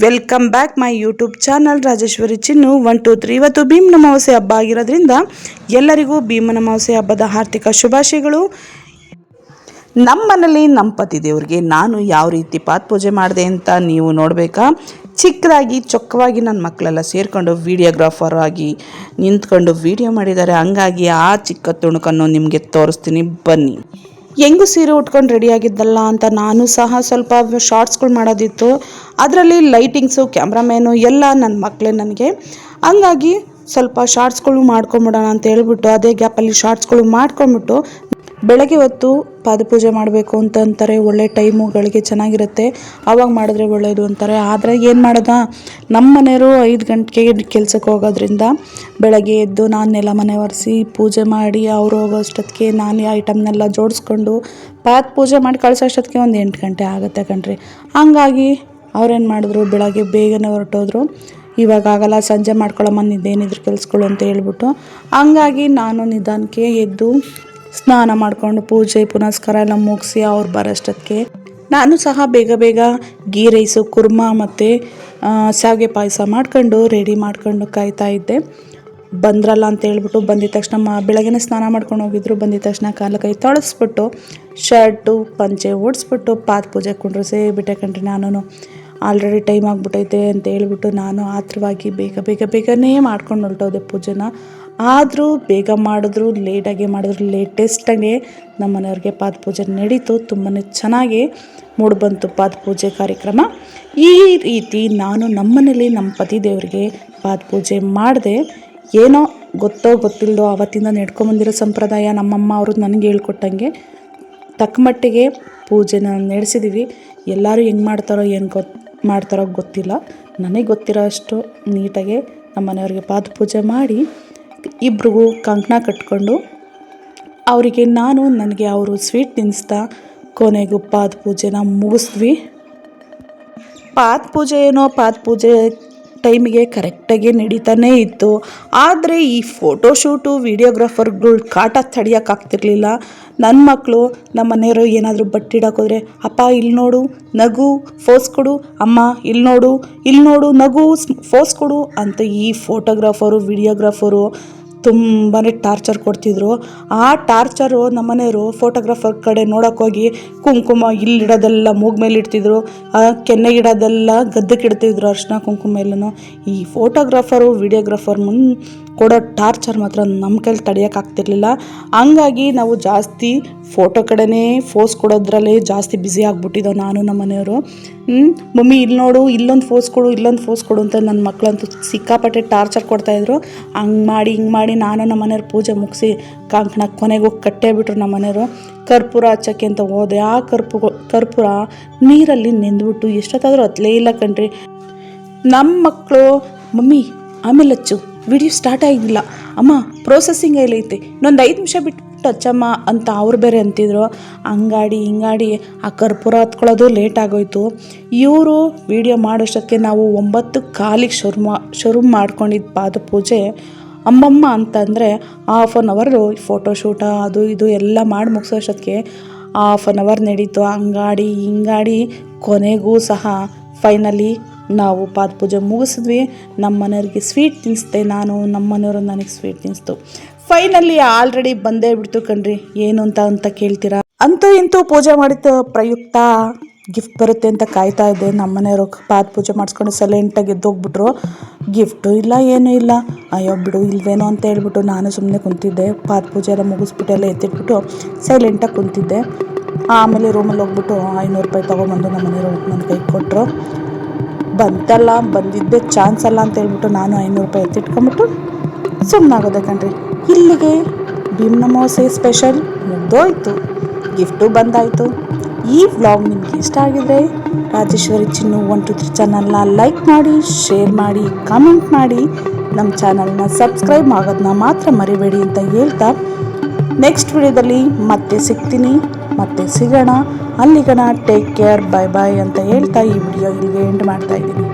Welcome back my YouTube channel Rajeshwari ಚಿನ್ನು 1 2 3. ಇವತ್ತು ಭೀಮನ ಅಮಾವಾಸ್ಯೆ ಹಬ್ಬ ಆಗಿರೋದ್ರಿಂದ ಎಲ್ಲರಿಗೂ ಭೀಮನ ಅಮಾವಾಸ್ಯೆ ಹಬ್ಬದ ಹಾರ್ದಿಕ ಶುಭಾಶಯಗಳು. ನಮ್ಮ ಮನೇಲಿ ನಮ್ಮ ಪತಿ ದೇವ್ರಿಗೆ ನಾನು ಯಾವ ರೀತಿ ಪಾತ್ ಪೂಜೆ ಮಾಡಿದೆ ಅಂತ ನೀವು ನೋಡಬೇಕಾ? ಚಿಕ್ಕದಾಗಿ ಚೊಕ್ಕವಾಗಿ ನನ್ನ ಮಕ್ಕಳೆಲ್ಲ ಸೇರಿಕೊಂಡು ವಿಡಿಯೋಗ್ರಾಫರ್ ಆಗಿ ನಿಂತ್ಕೊಂಡು ವಿಡಿಯೋ ಮಾಡಿದ್ದಾರೆ. ಹಂಗಾಗಿ ಆ ಚಿಕ್ಕ ತುಣುಕನ್ನು ನಿಮಗೆ ತೋರಿಸ್ತೀನಿ, ಬನ್ನಿ. ಹೆಂಗೂ ಸೀರೆ ಉಟ್ಕೊಂಡು ರೆಡಿಯಾಗಿದ್ದಲ್ಲ ಅಂತ ನಾನು ಸಹ ಸ್ವಲ್ಪ ಶಾರ್ಟ್ಸ್ಗಳು ಮಾಡೋದಿತ್ತು. ಅದರಲ್ಲಿ ಲೈಟಿಂಗ್ಸು, ಕ್ಯಾಮ್ರಾಮ್ಯಾನು ಎಲ್ಲ ನನ್ನ ಮಕ್ಕಳೇ ನನಗೆ. ಹಂಗಾಗಿ ಸ್ವಲ್ಪ ಶಾರ್ಟ್ಸ್ಗಳು ಮಾಡ್ಕೊಂಬಿಡೋಣ ಅಂತ ಹೇಳ್ಬಿಟ್ಟು ಅದೇ ಗ್ಯಾಪಲ್ಲಿ ಶಾರ್ಟ್ಸ್ಗಳು ಮಾಡ್ಕೊಂಬಿಟ್ಟು ಬೆಳಗ್ಗೆ ಹೊತ್ತು ಪಾದಪೂಜೆ ಮಾಡಬೇಕು ಅಂತ ಅಂತಾರೆ. ಒಳ್ಳೆ ಟೈಮುಗಳಿಗೆ ಚೆನ್ನಾಗಿರುತ್ತೆ, ಆವಾಗ ಮಾಡಿದ್ರೆ ಒಳ್ಳೆಯದು ಅಂತಾರೆ. ಆದರೆ ಏನು ಮಾಡೋದಾ, ನಮ್ಮ ಮನೆಯವರು 5 ಗಂಟೆಗೆ ಕೆಲಸಕ್ಕೆ ಹೋಗೋದ್ರಿಂದ ಬೆಳಗ್ಗೆ ಎದ್ದು ನಾನೆಲ್ಲ ಮನೆ ಒರೆಸಿ ಪೂಜೆ ಮಾಡಿ ಅವ್ರು ಹೋಗೋಷ್ಟೊತ್ತಿಗೆ ನಾನು ಈ ಐಟಮ್ನೆಲ್ಲ ಜೋಡಿಸ್ಕೊಂಡು ಪೂಜೆ ಮಾಡಿ ಕಳಿಸೋಷ್ಟೊತ್ತಿಗೆ ಒಂದು 8 ಗಂಟೆ ಆಗುತ್ತೆ ಕಣ್ರಿ. ಹಂಗಾಗಿ ಅವ್ರೇನು ಮಾಡಿದ್ರು, ಬೆಳಗ್ಗೆ ಬೇಗನೆ ಹೊರಟೋದ್ರು. ಇವಾಗ ಆಗಲ್ಲ, ಸಂಜೆ ಮಾಡ್ಕೊಳ್ಳೋಮ್ಮ ನಿದ್ದೇನಿದ್ರು ಕೆಲಸಗಳು ಅಂತ ಹೇಳ್ಬಿಟ್ಟು. ಹಂಗಾಗಿ ನಾನು ನಿಧಾನಕ್ಕೆ ಎದ್ದು ಸ್ನಾನ ಮಾಡಿಕೊಂಡು ಪೂಜೆ ಪುನಸ್ಕಾರ ಎಲ್ಲ ಮುಗಿಸಿ ಅವ್ರು ಬರೋಷ್ಟೊತ್ತಿಗೆ ನಾನು ಸಹ ಬೇಗ ಗೀ ರೈಸು, ಕುರ್ಮಾ ಮತ್ತು ಶಾವಿಗೆ ಪಾಯಸ ಮಾಡ್ಕೊಂಡು ರೆಡಿ ಮಾಡ್ಕೊಂಡು ಕಾಯ್ತಾ ಇದ್ದೆ. ಬಂದ್ರಲ್ಲ ಅಂತ ಹೇಳ್ಬಿಟ್ಟು ಬಂದಿದ ತಕ್ಷಣ ಬೆಳಗ್ಗೆ ಸ್ನಾನ ಮಾಡ್ಕೊಂಡು ಹೋಗಿದ್ರು. ಬಂದಿದ ತಕ್ಷಣ ಕಾಲು ಕೈ ತೊಳೆಸ್ಬಿಟ್ಟು ಶರ್ಟು ಪಂಚೆ ಓಡಿಸ್ಬಿಟ್ಟು ಪೂಜೆ ಕುಂಡ್ರಿಸೇ ಬಿಟ್ಟೆ ಕಣ್ರಿ. ನಾನು ಆಲ್ರೆಡಿ ಟೈಮ್ ಆಗಿಬಿಟ್ಟೈತೆ ಅಂತ ಹೇಳ್ಬಿಟ್ಟು ನಾನು ಆತರವಾಗಿ ಬೇಗನೆ ಮಾಡ್ಕೊಂಡು ಹೊರಟೋದೆ ಪೂಜೆನ. ಆದರೂ ಬೇಗ ಮಾಡಿದ್ರು, ಲೇಟಾಗಿ ಮಾಡಿದ್ರು, ಲೇಟೆಸ್ಟಾಗೆ ನಮ್ಮ ಮನೆಯವ್ರಿಗೆ ಪೂಜೆ ನಡೀತು. ತುಂಬಾ ಚೆನ್ನಾಗಿ ಮೂಡಿಬಂತು ಪೂಜೆ ಕಾರ್ಯಕ್ರಮ. ಈ ರೀತಿ ನಾನು ನಮ್ಮನೇಲಿ ನಮ್ಮ ಪತಿ ದೇವರಿಗೆ ಪೂಜೆ ಮಾಡಿದೆ. ಏನೋ ಗೊತ್ತೋ ಗೊತ್ತಿಲ್ಲದೋ ಅವತ್ತಿಂದ ನಡ್ಕೊಂಬಂದಿರೋ ಸಂಪ್ರದಾಯ ನಮ್ಮಮ್ಮ ಅವರು ನನಗೆ ಹೇಳ್ಕೊಟ್ಟಂಗೆ ತಕ್ಕ ಮಟ್ಟಿಗೆ ಪೂಜೆನ ನಡೆಸಿದ್ದೀವಿ. ಎಲ್ಲರೂ ಹೆಂಗೆ ಮಾಡ್ತಾರೋ ಏನು ಮಾಡ್ತಾರೋ ಗೊತ್ತಿಲ್ಲ. ನನಗೆ ಗೊತ್ತಿರೋ ಅಷ್ಟು ನೀಟಾಗೆ ನಮ್ಮ ಮನೆಯವ್ರಿಗೆ ಪೂಜೆ ಮಾಡಿ ಇಬ್ರಿಗೂ ಕಂಕಣ ಕಟ್ಕೊಂಡು ಅವರಿಗೆ ನನಗೆ ಅವರು ಸ್ವೀಟ್ ತಿನ್ನಿಸ್ತಾ ಕೊನೆಗೂ ಪೂಜೆನ ಮುಗಿಸ್ದ್ವಿ. ಪೂಜೆ ಟೈಮಿಗೆ ಕರೆಕ್ಟಾಗಿ ನಡೀತಾನೇ ಇತ್ತು. ಆದರೆ ಈ ಫೋಟೋಶೂಟು ವಿಡಿಯೋಗ್ರಾಫರ್ಗಳು ಕಾಟ ತಡೆಯೋಕ್ಕಾಗ್ತಿರ್ಲಿಲ್ಲ. ನನ್ನ ಮಕ್ಕಳು ನಮ್ಮ ಮನೆಯವರು ಏನಾದರೂ ಬಟ್ಟಿಡೋಕೋದ್ರೆ, ಅಪ್ಪ ಇಲ್ಲಿ ನೋಡು ನಗು ಫೋಸ್ ಕೊಡು, ಅಮ್ಮ ಇಲ್ಲಿ ನೋಡು ನಗು ಫೋಸ್ ಕೊಡು ಅಂತ ಈ ಫೋಟೋಗ್ರಾಫರು ವಿಡಿಯೋಗ್ರಾಫರು ತುಂಬಾ ಟಾರ್ಚರ್ ಕೊಡ್ತಿದ್ರು. ಆ ಟಾರ್ಚರು ನಮ್ಮನೆಯವರು ಫೋಟೋಗ್ರಾಫರ್ ಕಡೆ ನೋಡೋಕ್ಕೋಗಿ ಕುಂಕುಮ ಇಲ್ಲಿಡೋದೆಲ್ಲ ಮೂಗ್ ಮೇಲೆ ಇಡ್ತಿದ್ರು, ಕೆನ್ನೆಗಿಡೋದೆಲ್ಲ ಗದ್ದಕ್ಕೆ ಇಡ್ತಿದ್ರು, ಅರ್ಶಿನ ಕುಂಕುಮ ಎಲ್ಲನೂ. ಈ ಫೋಟೋಗ್ರಾಫರು ವಿಡಿಯೋಗ್ರಾಫರ್ ಕೊಡೋ ಟಾರ್ಚರ್ ಮಾತ್ರ ನಮ್ಮ ಕೈಲಿ ತಡೆಯೋಕ್ಕಾಗ್ತಿರ್ಲಿಲ್ಲ. ಹಂಗಾಗಿ ನಾವು ಜಾಸ್ತಿ ಫೋಟೋ ಕಡೆನೇ ಫೋಸ್ ಕೊಡೋದ್ರಲ್ಲೇ ಜಾಸ್ತಿ ಬ್ಯುಸಿ ಆಗಿಬಿಟ್ಟಿದ್ದೋ ನಾನು ನಮ್ಮ ಮನೆಯವರು. ಮಮ್ಮಿ ಇಲ್ಲಿ ನೋಡು, ಇಲ್ಲೊಂದು ಫೋಸ್ ಕೊಡು ಅಂತ ನನ್ನ ಮಕ್ಕಳಂತೂ ಸಿಕ್ಕಾಪಟ್ಟೆ ಟಾರ್ಚರ್ ಕೊಡ್ತಾಯಿದ್ರು. ಹಿಂಗೆ ಮಾಡಿ ನಾನು ನಮ್ಮ ಮನೆಯವ್ರ ಪೂಜೆ ಮುಗಿಸಿ ಕಂಕಣ ಕೊನೆಗೆ ಹೋಗಿ ಕಟ್ಟೇ ಬಿಟ್ರು ನಮ್ಮ ಮನೆಯವರು. ಕರ್ಪೂರ ಹಚ್ಚೋಕ್ಕೆ ಅಂತ ಹೋದೆ. ಆ ಕರ್ಪೂರ ನೀರಲ್ಲಿ ನೆಂದ್ಬಿಟ್ಟು ಎಷ್ಟೊತ್ತಾದರೂ ಹತ್ತಲೇ ಇಲ್ಲ ಕಣ್ರಿ. ನಮ್ಮ ಮಕ್ಕಳು, ಮಮ್ಮಿ ಆಮೇಲೆ ಹಚ್ಚು, ವಿಡಿಯೋ ಸ್ಟಾರ್ಟ್ ಆಗಿಲ್ಲ, ಅಮ್ಮ ಪ್ರೋಸೆಸ್ಸಿಂಗ್ ಐತೆ, ಇನ್ನೊಂದು 5 ನಿಮಿಷ ಬಿಟ್ಟು ಹಚ್ಚಮ್ಮ ಅಂತ ಅವ್ರು ಬೇರೆ ಅಂತಿದ್ರು. ಹಿಂಗಾಡಿ ಆ ಕರ್ಪೂರ ಹತ್ಕೊಳ್ಳೋದು ಲೇಟ್ ಆಗೋಯ್ತು. ಇವರು ವಿಡಿಯೋ ಮಾಡೋಷ್ಟಕ್ಕೆ ನಾವು 9:15 ಶುರು ಮಾಡ್ಕೊಂಡಿದ್ದು ಪೂಜೆ. ಅಮ್ಮಮ್ಮ ಅಂತಂದರೆ ½ ಅನ್ ಅವರು ಫೋಟೋಶೂಟ ಅದು ಇದು ಎಲ್ಲ ಮಾಡಿ ಮುಗಿಸೋಷ್ಟಕ್ಕೆ ½ ಅನ್ ಅವರ್ ನಡೀತು. ಹಿಂಗಾಡಿ ಕೊನೆಗೂ ಸಹ ಫೈನಲಿ ನಾವು ಪೂಜೆ ಮುಗಿಸಿದ್ವಿ. ನಮ್ಮ ಮನೆಯವ್ರಿಗೆ ಸ್ವೀಟ್ ತಿನ್ನಿಸ್ದೆ ನಾನು, ನಮ್ಮ ಮನೆಯವರು ನನಗೆ ಸ್ವೀಟ್ ತಿನ್ನಿಸ್ತು. ಫೈನಲಿ ಆಲ್ರೆಡಿ ಬಂದೇ ಬಿಡ್ತು ಕಣ್ರಿ. ಏನು ಅಂತ ಕೇಳ್ತೀರಾ? ಅಂತೂ ಇಂತೂ ಪೂಜೆ ಮಾಡಿದ ಪ್ರಯುಕ್ತ ಗಿಫ್ಟ್ ಬರುತ್ತೆ ಅಂತ ಕಾಯ್ತಾ ಇದ್ದೆ. ನಮ್ಮ ಮನೆಯವರು ಪೂಜೆ ಮಾಡಿಸ್ಕೊಂಡು ಸೈಲೆಂಟಾಗಿ ಎದ್ದೋಗ್ಬಿಟ್ರು. ಗಿಫ್ಟು ಇಲ್ಲ ಏನೂ ಇಲ್ಲ. ಅಯ್ಯೋ ಬಿಡು ಇಲ್ವೇನೋ ಅಂತ ಹೇಳ್ಬಿಟ್ಟು ನಾನು ಸುಮ್ಮನೆ ಕುಂತಿದ್ದೆ. ಪೂಜೆ ಎಲ್ಲ ಮುಗಿಸ್ಬಿಟ್ಟು ಎಲ್ಲ ಎತ್ತಿಟ್ಬಿಟ್ಟು ಸೈಲೆಂಟಾಗಿ ಕುಂತಿದ್ದೆ. ಆಮೇಲೆ ರೂಮಲ್ಲಿ ಹೋಗ್ಬಿಟ್ಟು 500 ರೂಪಾಯಿ ತೊಗೊಂಬಂದು ನಮ್ಮ ಮನೆಯವರು ನನ್ನ ಕೈಗೆ ಕೊಟ್ಟರು. ಬಂದಿದ್ದೆ ಚಾನ್ಸ್ ಅಲ್ಲ ಅಂತ ಹೇಳ್ಬಿಟ್ಟು ನಾನು 500 ರೂಪಾಯಿ ಎತ್ತಿಟ್ಕೊಂಬಿಟ್ಟು ಸುಮ್ಮನಾಗೋದೆ ಕಣ್ರಿ. ಇಲ್ಲಿಗೆ ಭೀಮನ ಅಮಾವಾಸ್ಯೆ ಸ್ಪೆಷಲ್ ಮುಗ್ದೋಯ್ತು, ಗಿಫ್ಟು ಬಂದಾಯಿತು. ಈ ವ್ಲಾಗ್ ನಿಮ್ಗೆ ಇಷ್ಟ ಆಗಿದ್ರೆ ರಾಜೇಶ್ವರಿ ಚಿನ್ನು 1 2 3 ಚಾನಲ್ನ ಲೈಕ್ ಮಾಡಿ, ಶೇರ್ ಮಾಡಿ, ಕಾಮೆಂಟ್ ಮಾಡಿ, ನಮ್ಮ ಚಾನಲ್ನ ಸಬ್ಸ್ಕ್ರೈಬ್ ಆಗೋದನ್ನ ಮಾತ್ರ ಮರಿಬೇಡಿ ಅಂತ ಹೇಳ್ತಾ ನೆಕ್ಸ್ಟ್ ವಿಡಿಯೋದಲ್ಲಿ ಮತ್ತೆ ಸಿಗ್ತೀನಿ, ಮತ್ತೆ ಸಿಗೋಣ. ಅಲ್ಲಿಗನ ಟೇಕ್ ಕೇರ್, ಬಾಯ್ ಅಂತ ಹೇಳ್ತಾ ಈ ವಿಡಿಯೋ ಇಲ್ಲಿಗೆ ಎಂಡ್ ಮಾಡ್ತಾಯಿದ್ದೀನಿ.